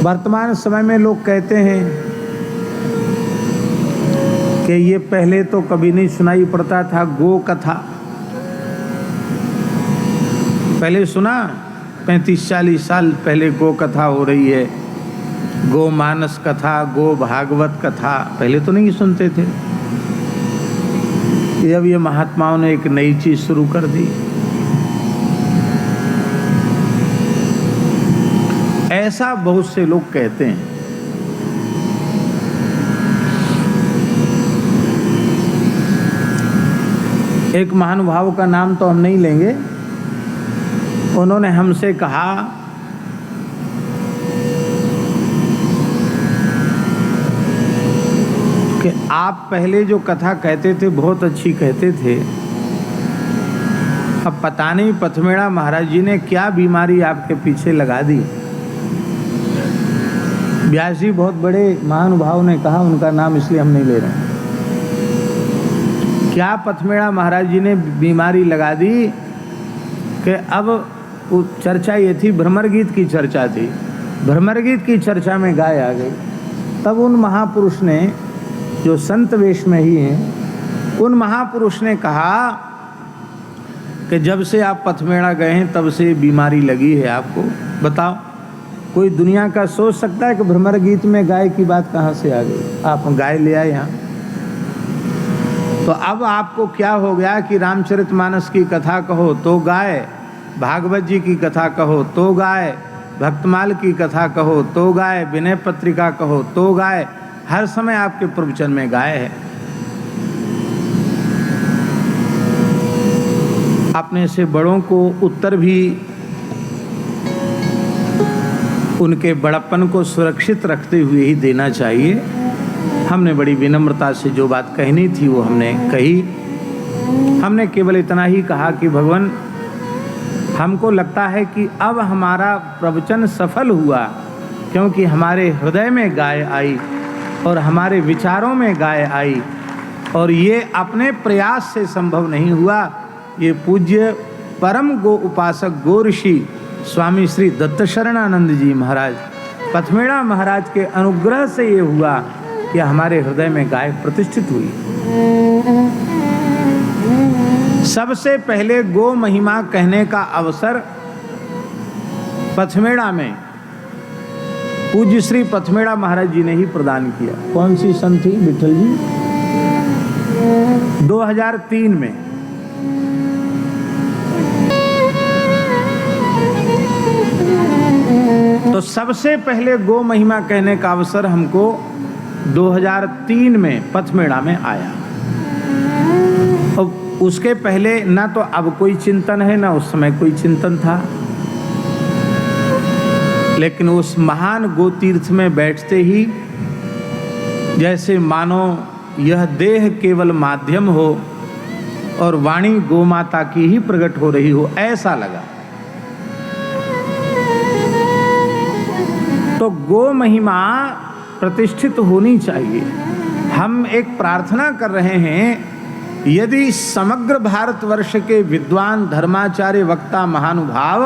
वर्तमान समय में लोग कहते हैं कि ये पहले तो कभी नहीं सुनाई पड़ता था गो कथा। पहले सुना 35-40 साल पहले गो कथा हो रही है, गो मानस कथा, गो भागवत कथा, पहले तो नहीं सुनते थे। अब ये महात्माओं ने एक नई चीज शुरू कर दी। ऐसा बहुत से लोग कहते हैं। एक महानुभाव का नाम तो हम नहीं लेंगे, उन्होंने हमसे कहा कि आप पहले जो कथा कहते थे बहुत अच्छी कहते थे, अब पता नहीं पथमेड़ा महाराज जी ने क्या बीमारी आपके पीछे लगा दी। व्यास जी बहुत बड़े महानुभाव ने कहा, उनका नाम इसलिए हम नहीं ले रहे हैं। क्या पथमेड़ा महाराज जी ने बीमारी लगा दी कि अब चर्चा ये थी, भ्रमर गीत की चर्चा थी, भ्रमर गीत की चर्चा में गाय आ गई। तब उन महापुरुष ने, जो संत वेश में ही हैं, उन महापुरुष ने कहा कि जब से आप पथमेड़ा गए हैं तब से बीमारी लगी है आपको। बताओ, कोई दुनिया का सोच सकता है कि भ्रमर गीत में गाय की बात कहाँ से आ गई? आप गाय ले आए यहाँ। तो अब आपको क्या हो गया कि रामचरितमानस की कथा कहो तो गाय, भागवत जी की कथा कहो तो गाय, भक्तमाल की कथा कहो तो गाय, विनय पत्रिका कहो तो गाय, हर समय आपके प्रवचन में गाय है। अपने से बड़ों को उत्तर भी उनके बड़प्पन को सुरक्षित रखते हुए ही देना चाहिए। हमने बड़ी विनम्रता से जो बात कहनी थी वो हमने कही। हमने केवल इतना ही कहा कि भगवान, हमको लगता है कि अब हमारा प्रवचन सफल हुआ, क्योंकि हमारे हृदय में गाय आई और हमारे विचारों में गाय आई, और ये अपने प्रयास से संभव नहीं हुआ। ये पूज्य परम गो उपासक गो ऋषि स्वामी श्री दत्त शरणानंद जी महाराज, पथमेड़ा महाराज के अनुग्रह से ये हुआ कि हमारे हृदय में गाय प्रतिष्ठित हुई। सबसे पहले गो महिमा कहने का अवसर पथमेड़ा में पूज्य श्री पथमेड़ा महाराज जी ने ही प्रदान किया। कौन सी सन थी विठल जी? 2003 में। तो सबसे पहले गो महिमा कहने का अवसर हमको 2003 में पथमेड़ा में आया। और उसके पहले ना तो अब कोई चिंतन है, ना उस समय कोई चिंतन था, लेकिन उस महान गो तीर्थ में बैठते ही जैसे मानो यह देह केवल माध्यम हो और वाणी गो माता की ही प्रकट हो रही हो, ऐसा लगा। तो गो महिमा प्रतिष्ठित होनी चाहिए। हम एक प्रार्थना कर रहे हैं, यदि समग्र भारतवर्ष के विद्वान धर्माचार्य वक्ता महानुभाव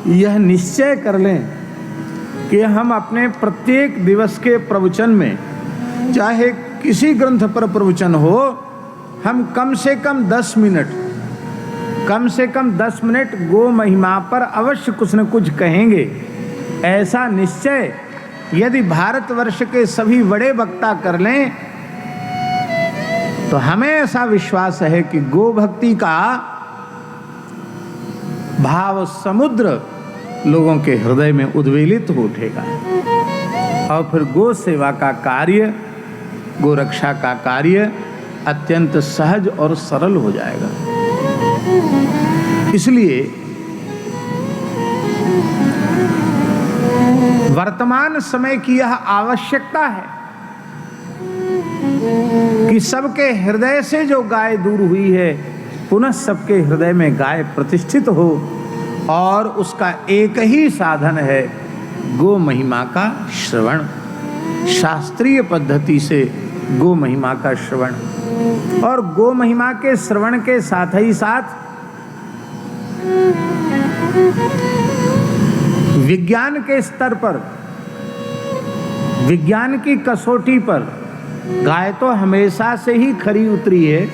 यह निश्चय कर लें कि हम अपने प्रत्येक दिवस के प्रवचन में, चाहे किसी ग्रंथ पर प्रवचन हो, हम कम से कम 10 मिनट गो महिमा पर अवश्य कुछ न कुछ कहेंगे। ऐसा निश्चय यदि भारतवर्ष के सभी बड़े वक्ता कर लें तो हमें ऐसा विश्वास है कि गो भक्ति का भाव समुद्र लोगों के हृदय में उद्वेलित हो उठेगा, और फिर गो सेवा का कार्य, गो रक्षा का कार्य अत्यंत सहज और सरल हो जाएगा। इसलिए वर्तमान समय की यह आवश्यकता है कि सबके हृदय से जो गाय दूर हुई है, पुनः सबके हृदय में गाय प्रतिष्ठित हो, और उसका एक ही साधन है गो महिमा का श्रवण, शास्त्रीय पद्धति से गो महिमा का श्रवण। और गो महिमा के श्रवण के साथ ही साथ विज्ञान के स्तर पर विज्ञान की कसौटी पर गाय तो हमेशा से ही खरी उतरी है,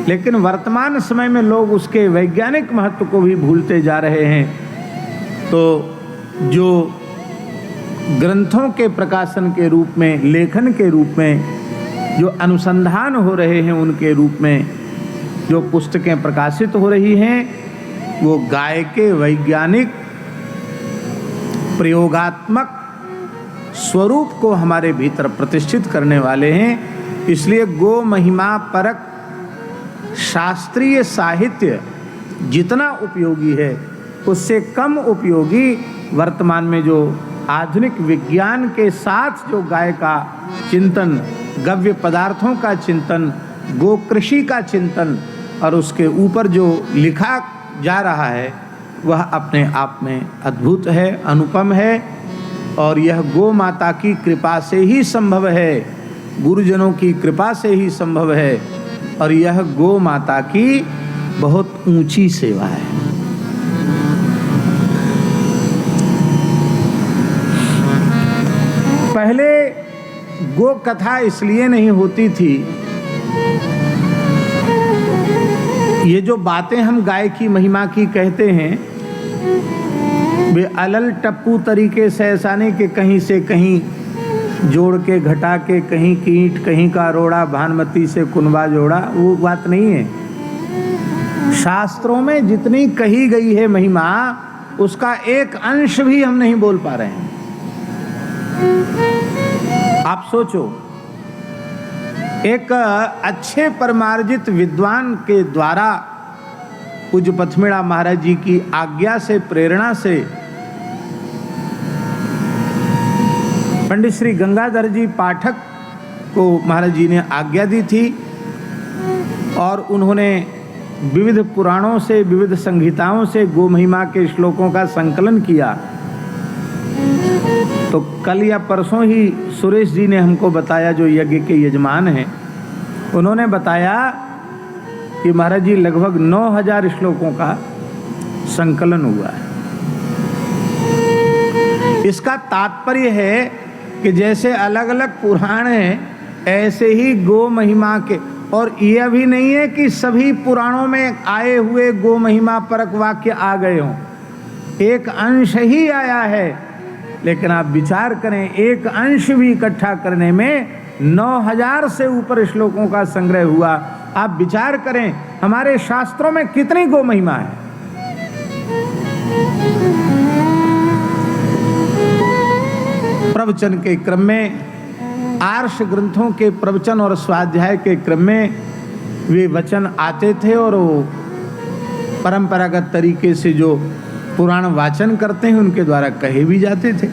लेकिन वर्तमान समय में लोग उसके वैज्ञानिक महत्व को भी भूलते जा रहे हैं। तो जो ग्रंथों के प्रकाशन के रूप में, लेखन के रूप में, जो अनुसंधान हो रहे हैं उनके रूप में जो पुस्तकें प्रकाशित हो रही हैं, वो गाय के वैज्ञानिक प्रयोगात्मक स्वरूप को हमारे भीतर प्रतिष्ठित करने वाले हैं। इसलिए गो महिमा परक शास्त्रीय साहित्य जितना उपयोगी है, उससे कम उपयोगी वर्तमान में जो आधुनिक विज्ञान के साथ जो गाय का चिंतन, गव्य पदार्थों का चिंतन, गो कृषि का चिंतन और उसके ऊपर जो लिखा जा रहा है, वह अपने आप में अद्भुत है, अनुपम है। और यह गो माता की कृपा से ही संभव है, गुरुजनों की कृपा से ही संभव है। और यह गो माता की बहुत ऊंची सेवा है। पहले गो कथा इसलिए नहीं होती थी, ये जो बातें हम गाय की महिमा की कहते हैं, वे अलल टप्पू तरीके से ऐसा नहीं कि कहीं से कहीं जोड़ के घटा के, कहीं कीट कहीं का रोड़ा, भानुमती से कुनबा जोड़ा, वो बात नहीं है। शास्त्रों में जितनी कही गई है महिमा, उसका एक अंश भी हम नहीं बोल पा रहे हैं। आप सोचो, एक अच्छे परमार्जित विद्वान के द्वारा पूज्य पथमेड़ा महाराज जी की आज्ञा से, प्रेरणा से पंडित श्री गंगाधर जी पाठक को महाराज जी ने आज्ञा दी थी और उन्होंने विविध पुराणों से, विविध संहिताओं से गो महिमा के श्लोकों का संकलन किया। तो कल या परसों ही सुरेश जी ने हमको बताया, जो यज्ञ के यजमान हैं, उन्होंने बताया कि महाराज जी लगभग 9000 श्लोकों का संकलन हुआ है। इसका तात्पर्य है कि जैसे अलग अलग पुराण हैं, ऐसे ही गो महिमा के, और यह भी नहीं है कि सभी पुराणों में आए हुए गो महिमा परक वाक्य आ गए हों, एक अंश ही आया है। लेकिन आप विचार करें, एक अंश भी इकट्ठा करने में 9000 से ऊपर श्लोकों का संग्रह हुआ। आप विचार करें, हमारे शास्त्रों में कितनी गो महिमा है। प्रवचन के क्रम में, आर्ष ग्रंथों के प्रवचन और स्वाध्याय के क्रम में वे वचन आते थे और वो परंपरागत तरीके से जो पुराण वाचन करते हैं उनके द्वारा कहे भी जाते थे।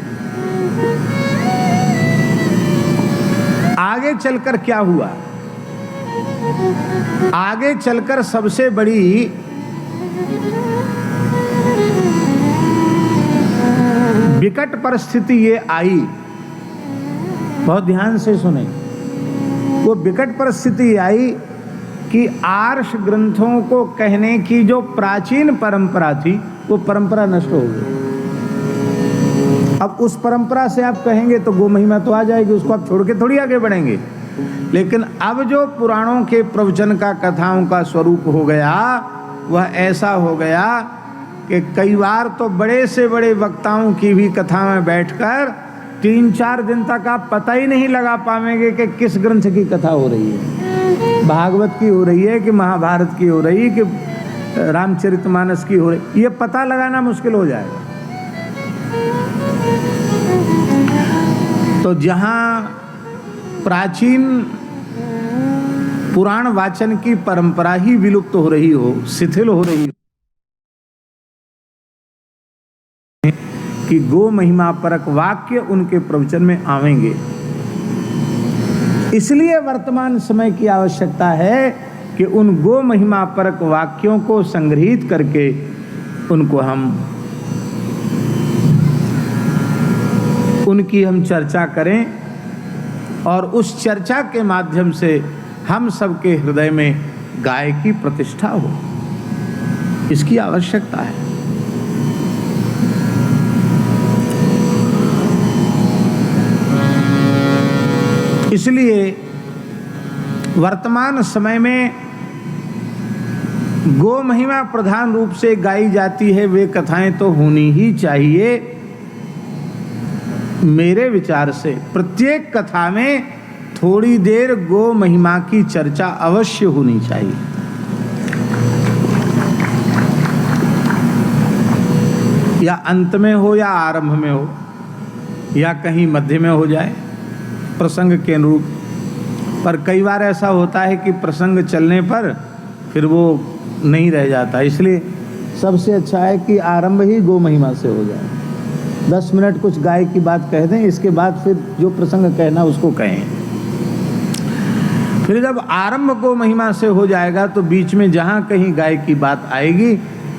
आगे चलकर क्या हुआ? आगे चलकर सबसे बड़ी विकट परिस्थिति ये आई, बहुत ध्यान से सुने। वो विकट परिस्थिति आई कि आर्ष ग्रंथों को कहने की जो प्राचीन परंपरा थी, वो परंपरा नष्ट हो गई। अब उस परंपरा से आप कहेंगे तो गो महिमा तो आ जाएगी, उसको आप छोड़ के थोड़ी आगे बढ़ेंगे। लेकिन अब जो पुराणों के प्रवचन का, कथाओं का स्वरूप हो गया, वह ऐसा हो गया कि कई बार तो बड़े से बड़े वक्ताओं की भी कथा में बैठकर 3-4 दिन तक आप पता ही नहीं लगा पाएंगे कि किस ग्रंथ की कथा हो रही है। भागवत की हो रही है कि महाभारत की हो रही है कि रामचरितमानस की हो रही, ये पता लगाना मुश्किल हो जाएगा। तो जहां प्राचीन पुराण वाचन की परंपरा ही विलुप्त हो रही हो, शिथिल हो रही हो, कि गो महिमा परक वाक्य उनके प्रवचन में आवेंगे। इसलिए वर्तमान समय की आवश्यकता है कि उन गो महिमा परक वाक्यों को संग्रहित करके उनको उनकी हम चर्चा करें और उस चर्चा के माध्यम से हम सबके हृदय में गाय की प्रतिष्ठा हो, इसकी आवश्यकता है। इसलिए वर्तमान समय में गो महिमा प्रधान रूप से गाई जाती है, वे कथाएं तो होनी ही चाहिए। मेरे विचार से प्रत्येक कथा में थोड़ी देर गो महिमा की चर्चा अवश्य होनी चाहिए। या अंत में हो या आरंभ में हो या कहीं मध्य में हो जाए, प्रसंग के अनुरूप। पर कई बार ऐसा होता है कि प्रसंग चलने पर फिर वो नहीं रह जाता, इसलिए सबसे अच्छा है कि आरंभ ही गो महिमा से हो जाए। 10 मिनट कुछ गाय की बात कह दें, इसके बाद फिर जो प्रसंग कहना उसको कहें। फिर जब आरंभ गो महिमा से हो जाएगा तो बीच में जहाँ कहीं गाय की बात आएगी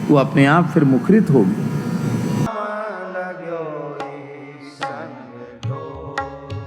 वो अपने आप फिर मुखरित होगी।